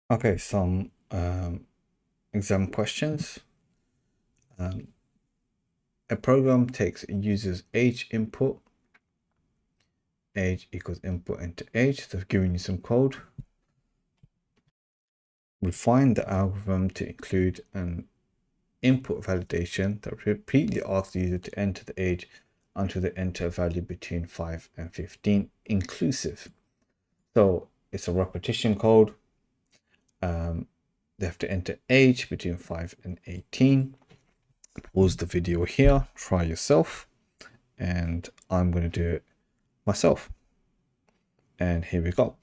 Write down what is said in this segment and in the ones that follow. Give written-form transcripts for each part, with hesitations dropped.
Okay, some exam questions. A program takes a user's age input. Age equals input into age. So I've given you some code. Refine the algorithm to include an input validation that repeatedly asks the user to enter the age until they enter a value between 5 and 15 inclusive. So it's a repetition code. They have to enter age between 5 and 18. Pause the video here, try yourself, and I'm going to do it myself. And here we go.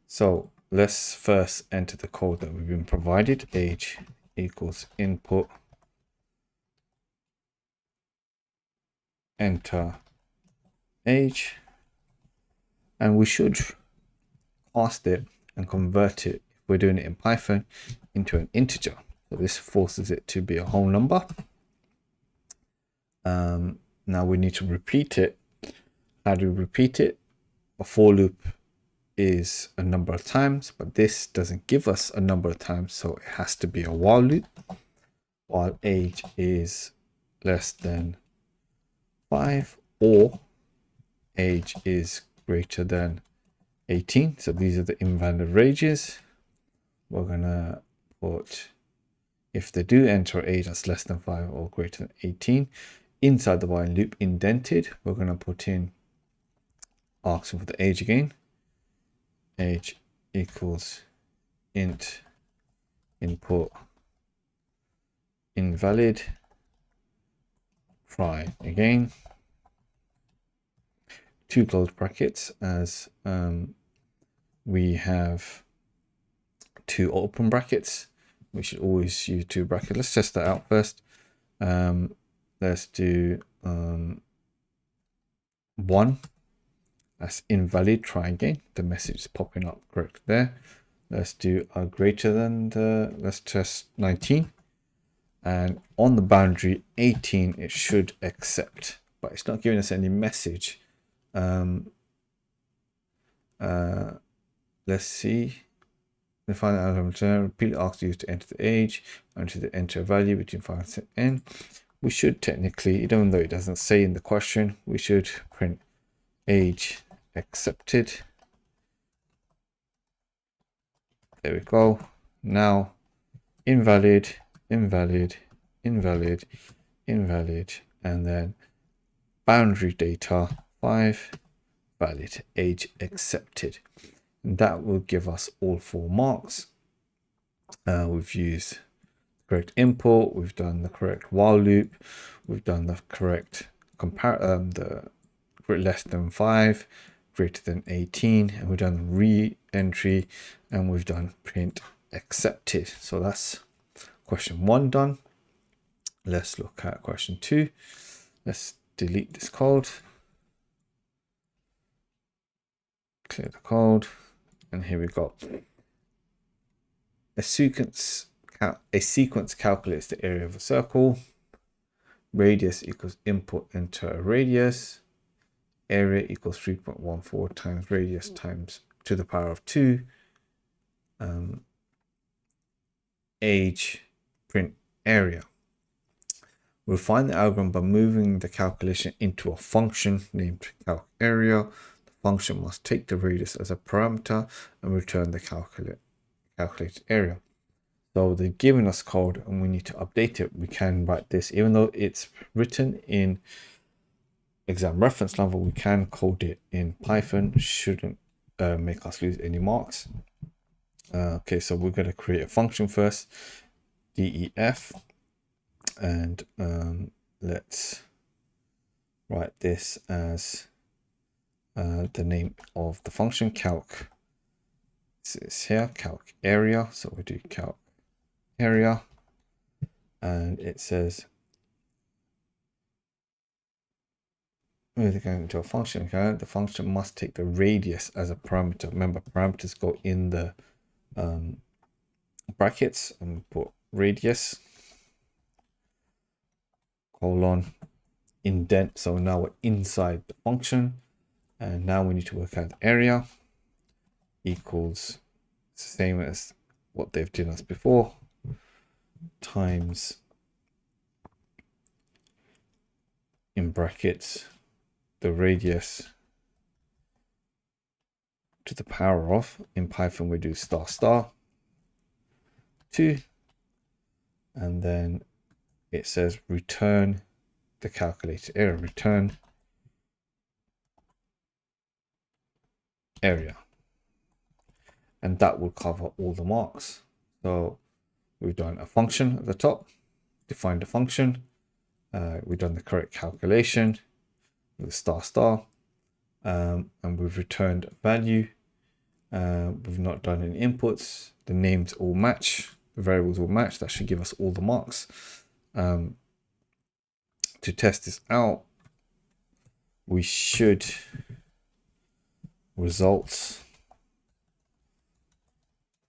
So let's first enter the code that we've been provided. Age equals input, enter age, and we should cast it and convert it, if we're doing it in Python, into an integer. So this forces it to be a whole number. Now we need to repeat it. How do we repeat it? A for loop is a number of times, but this doesn't give us a number of times, so it has to be a while loop. While age is less than 5 or age is greater than 18. So these are the invalid ranges. We're gonna put, if they do enter age that's less than 5 or greater than 18, inside the while loop indented, we're gonna put in asking for the age again. Age equals int input invalid. Try again. Two close brackets, as we have two open brackets. We should always use two brackets. Let's test that out first. Let's do 1. That's invalid. Try again. The message is popping up correct there. Let's do a greater than let's test 19. And on the boundary 18, it should accept, but it's not giving us any message. Let's see. The final algorithm return repeatedly asks you to enter the age and to enter a value between 5 and n. We should technically, even though it doesn't say in the question, we should print age accepted. There we go. Now invalid, invalid, invalid, invalid, and then boundary data 5, valid, age accepted. And that will give us all 4 marks. We've used the correct input, we've done the correct while loop, we've done the correct the less than 5, greater than 18, and we've done re-entry, and we've done print accepted. So that's question 1 done. Let's look at question 2. Let's delete this code, clear the code, and here we go. A sequence calculates the area of a circle. Radius equals input into a radius. Area equals 3.14 times radius times to the power of 2. Age, print area. We'll find the algorithm by moving the calculation into a function named calc area. The function must take the radius as a parameter and return the calculated area. So they've given us code and we need to update it. We can write this, even though it's written in exam reference level, we can code it in Python. Shouldn't make us lose any marks. Okay, so we're going to create a function first, def, and let's write this as the name of the function, calc. This is here, calc area. So we do calc area, and it says we're going into a function. Okay? The function must take the radius as a parameter. Remember, parameters go in the brackets, and put radius colon indent. So now we're inside the function, and now we need to work out area equals, it's the same as what they've done us before, times in brackets the radius to the power of, in Python we do star star 2, and then it says return the calculated area, return area, and that will cover all the marks. So we've done a function at the top, defined a function, we've done the correct calculation with star star, and we've returned a value. We've not done any inputs. The names all match, the variables will match. That should give us all the marks. To test this out, we should results.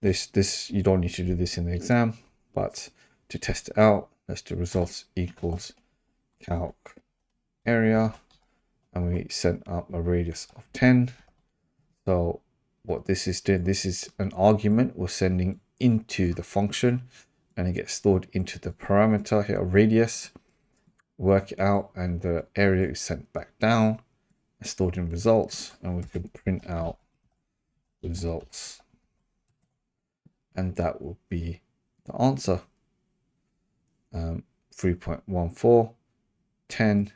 This you don't need to do this in the exam, but to test it out, let's do results equals calc area, and we set up a radius of 10. So what this is doing, this is an argument we're sending into the function, and it gets stored into the parameter here, radius, work it out, and the area is sent back down, stored in results, and we can print out results, and that will be the answer. 3.14, 10,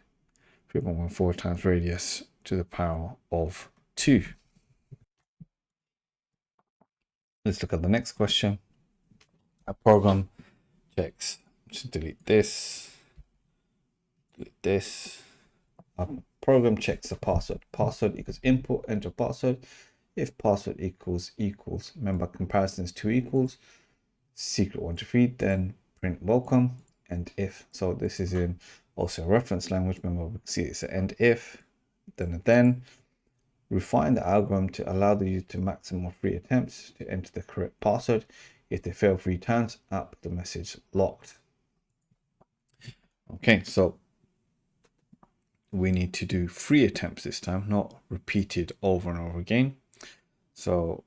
3.14 times radius to the power of 2. Let's look at the next question. A program checks, just delete this, A program checks the password. Password equals input, enter password. If password equals, remember comparisons 2 equals, secret 1 to 3, then print welcome, and if. So this is in also a reference language. Remember, we see it's an end if, then. Refine the algorithm to allow the user to maximum 3 attempts to enter the correct password. If they fail 3 times, output the message locked. Okay, so we need to do 3 attempts this time, not repeated over and over again. So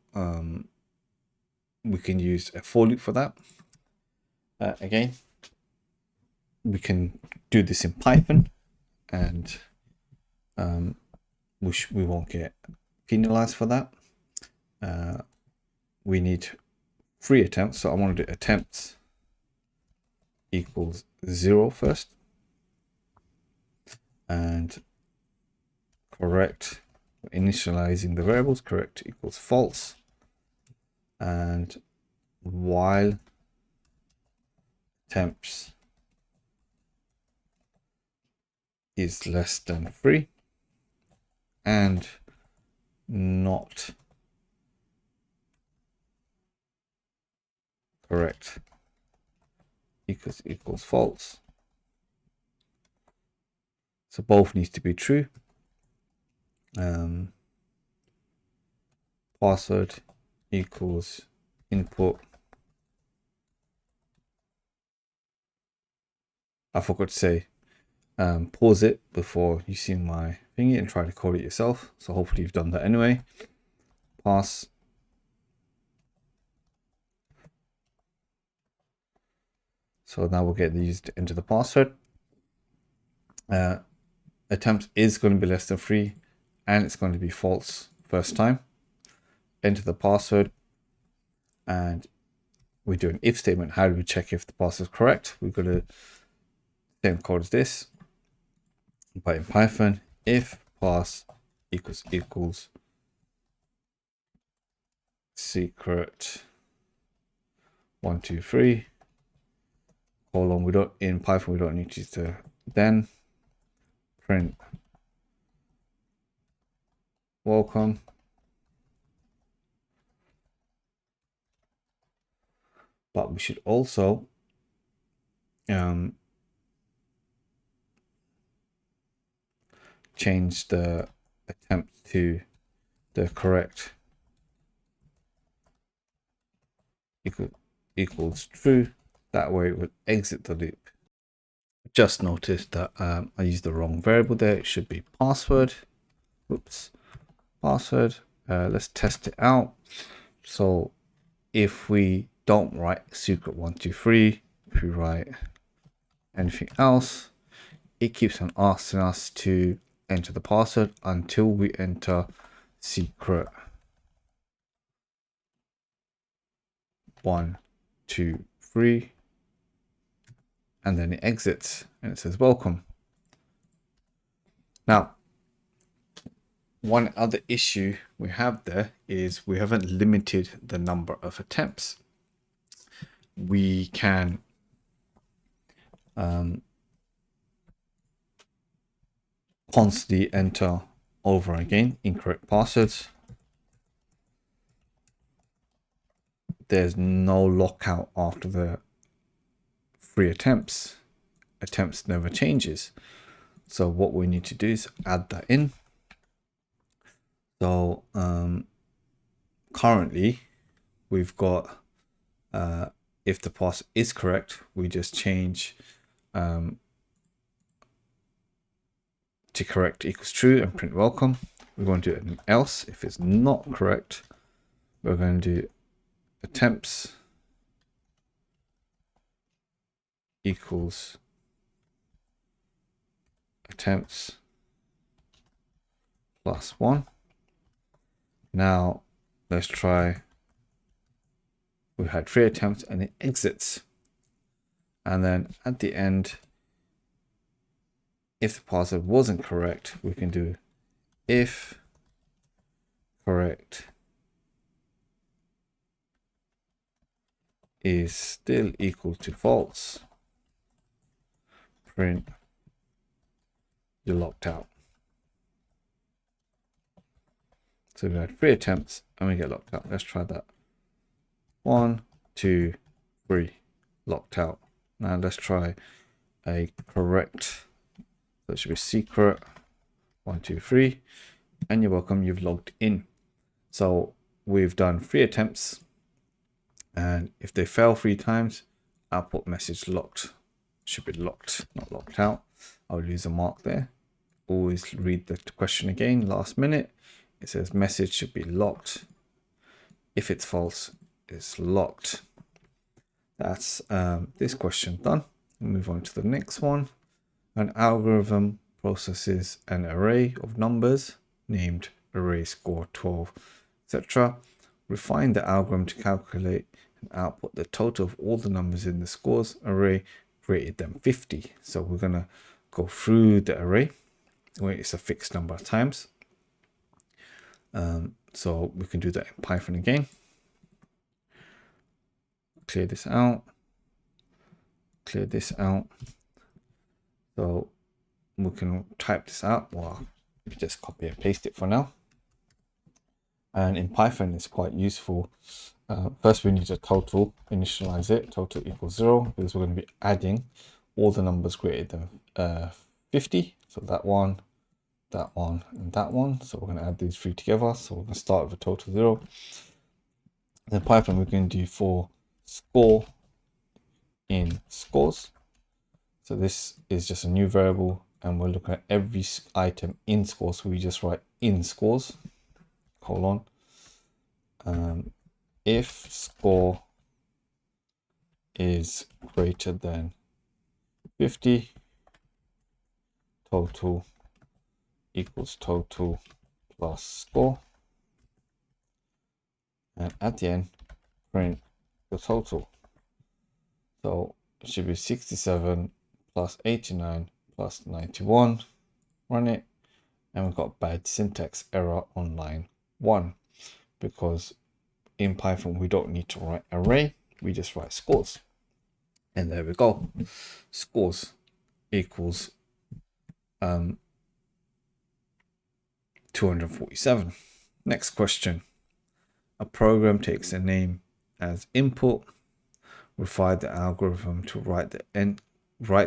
we can use a for loop for that. Again, we can do this in Python, and we won't get penalized for that. We need 3 attempts, so I want to do attempts equals 0 first, and correct, initializing the variables, correct equals false, and while attempts is less than 3 and not correct equals false. So both needs to be true. Password equals input. I forgot to say, pause it before you see my thingy and try to code it yourself. So hopefully you've done that anyway. Pass. So now we'll get the user to enter the password. Attempt is going to be less than 3, and it's going to be false first time. Enter the password, and we do an if statement. How do we check if the password is correct? We've got to same code as this, but in Python, if pass equals secret 1 2 3 colon. We don't, in Python we don't need to use the then, print welcome, but we should also change the attempt to the correct equals true. That way it would exit the loop. Just noticed that I used the wrong variable there. It should be password. Oops, password. Let's test it out. So if we don't write secret 123, if we write anything else, it keeps on asking us to enter the password until we enter secret 1, 2, 3, and then it exits and it says welcome. Now, one other issue we have there is we haven't limited the number of attempts. We can constantly enter over again incorrect passwords. There's no lockout after the 3 attempts. Attempts never changes. So what we need to do is add that in. So currently we've got if the password is correct, we just change to correct equals true and print welcome. We're going to do an else. If it's not correct, we're going to do attempts equals attempts plus 1. Now let's try. We had 3 attempts and it exits. And then at the end, if the password wasn't correct, we can do if correct is still equal to false, print you're locked out. So we had 3 attempts and we get locked out. Let's try that. 1, 2, 3, locked out. Now let's try a correct. So it should be secret 1, 2, 3, and you're welcome. You've logged in. So we've done 3 attempts, and if they fail 3 times, output message locked. Should be locked, not locked out. I'll use a mark there. Always read the question again last minute. It says message should be locked. If it's false, it's locked. That's this question done. We'll move on to the next one. An algorithm processes an array of numbers named array score 12, etc. Refine the algorithm to calculate and output the total of all the numbers in the scores array greater than 50. So we're going to go through the array where it's a fixed number of times. So we can do that in Python again. Clear this out. Clear this out. So we can type this out. Well, we just copy and paste it for now. And in Python, it's quite useful. First, we need a total. Initialize it. Total equals 0 because we're going to be adding all the numbers greater than 50. So that one, and that one. So we're going to add these 3 together. So we're going to start with a total 0. In Python, we're going to do for score in scores. So this is just a new variable, and we're looking at every item in scores. So we just write in scores, colon. If score is greater than 50, total equals total plus score. And at the end, print the total. So it should be 67 plus 89 plus 91. Run it, and we've got bad syntax error on line 1 because in Python we don't need to write array, we just write scores. And there we go. Scores equals 247. Next question. A program takes a name as input. Refine the algorithm to write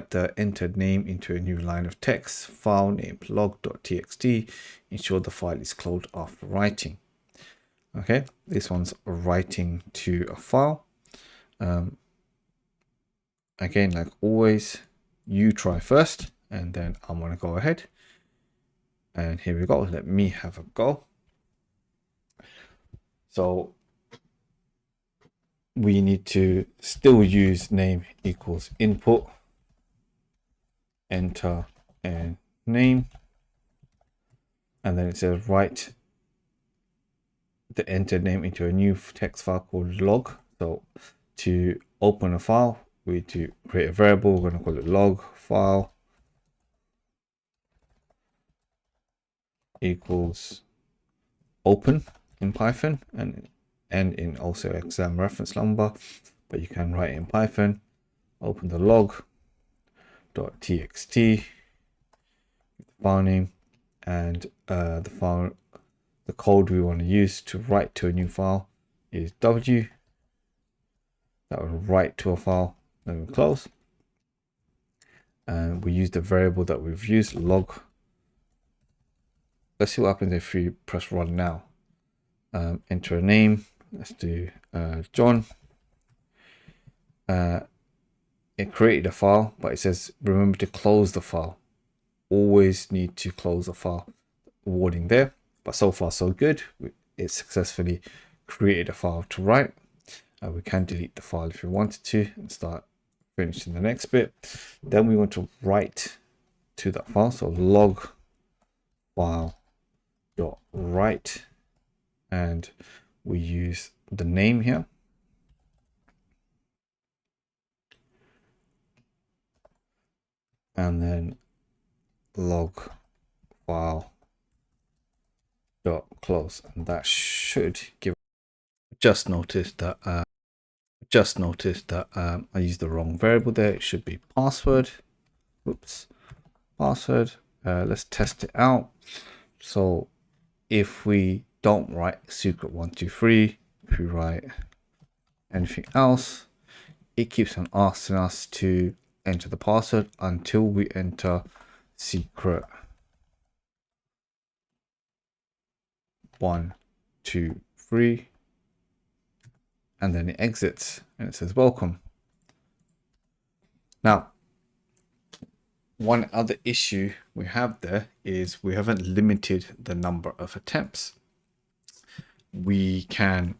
the entered name into a new line of text. File named log.txt. Ensure the file is closed after writing. Okay, this one's writing to a file. Again, like always, you try first, and then I'm going to go ahead. And here we go. Let me have a go. So we need to still use name equals input, enter and name, and then it says write the entered name into a new text file called log. So to open a file, we need to create a variable. We're going to call it log file equals open in Python and in also exam reference number, but you can write in Python. Open the log.txt, file name, and the code we want to use to write to a new file is W. That will write to a file. Then we close, and we use the variable that we've used, log. Let's see what happens if we press run now. Enter a name. Let's do John. It created a file, but it says remember to close the file. Always need to close the file. Warning there, but so far so good. It successfully created a file to write. We can delete the file if we wanted to and start finishing the next bit. Then we want to write to that file. So log file dot write, and we use the name here. And then log file dot close, and that should give. Just noticed that I used the wrong variable there. It should be password. Oops, password. Let's test it out. So if we don't write secret123, if we write anything else, it keeps on asking us to enter the password until we enter secret 1, 2, 3, and then it exits and it says welcome. Now, one other issue we have there is we haven't limited the number of attempts. We can